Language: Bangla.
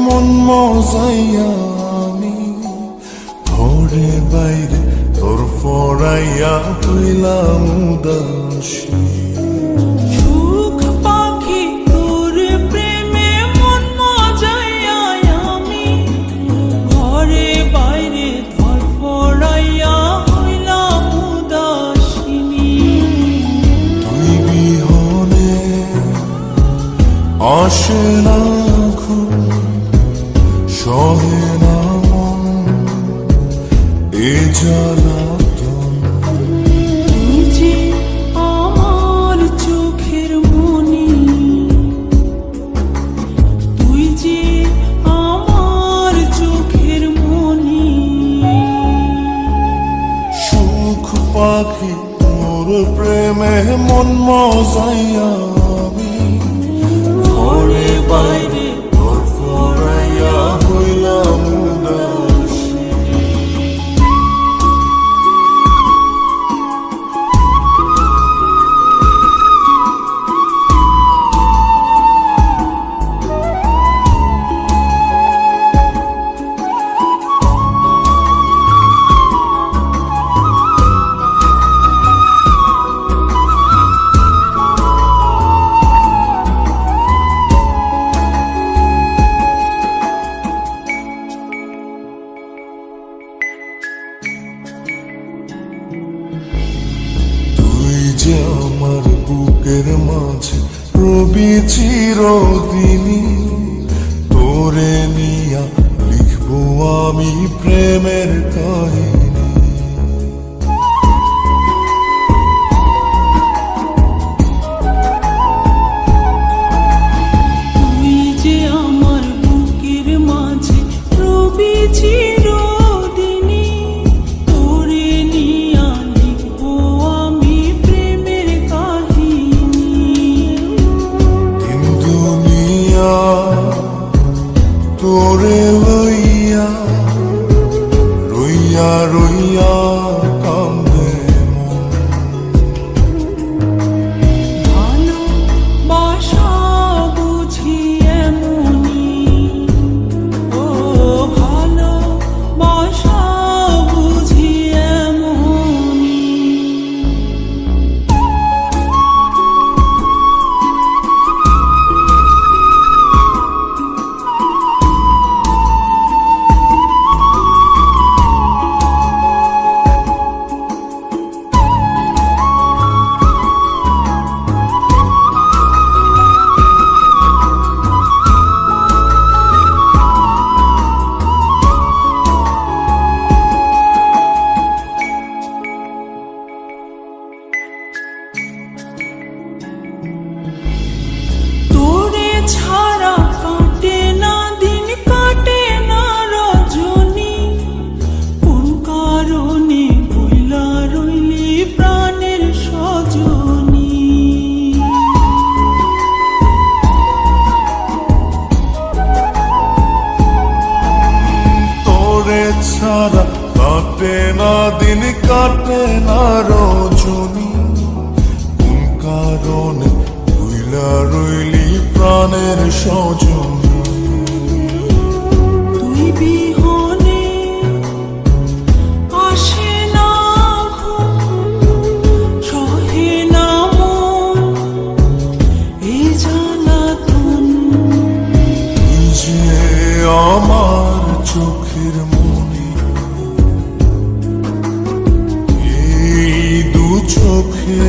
মন মজাইয়া আমি ঘরে বাইরে তোর ফরাইয়া হইলাম উদাসী। সুখ পাখি তোর প্রেমে মন মজাইয়া আমি ঘরে বাইরে ধর ফরাইয়া হইলাম উদাসিনী। তুই বিহনে আসে না ঘুম, সহে না মন এ জ্বালাতন। তুই যে আমার চোখের মনি, তুই যে আমার চোখের মনি। সুখ পাখি তোর প্রেমে মন মজাইয়া আমি ঘরে বাইরে তোর ফরাইয়া হইলাম উদাসী। তুই যে আমার বুকের মাঝে রবি চিরদিনই, তোরে নিয়া লিখবো আমি প্রেমের কাহিনী। তুই যে আমার বুকের মাঝে রবি চিরদিনই, তোরে নিয়া লিখবো আমি প্রেমের কাহিনী। দিন দুনিয়া তোরে লইয়া রইয়া রইয়া কান্দে মন। ভালোবাসা বুঝি এমনি, ও ভালোবাসা বুঝি এমনি। তোরে ছাড়া কাটে না দিন, কাটে না রজনী। কোন কারণে বইলা রইলি প্রাণের সজনী। তোরে ছাড়া কাটে না দিন, কাটে না রজনী। কোন কারণে ভুইলা রইলি প্রাণের সজনী। তুই বিহনে আসে না ঘুম, সহে না মন এ জ্বালাতন। তুই যে আমার চোখের মনি, এই দু চোখে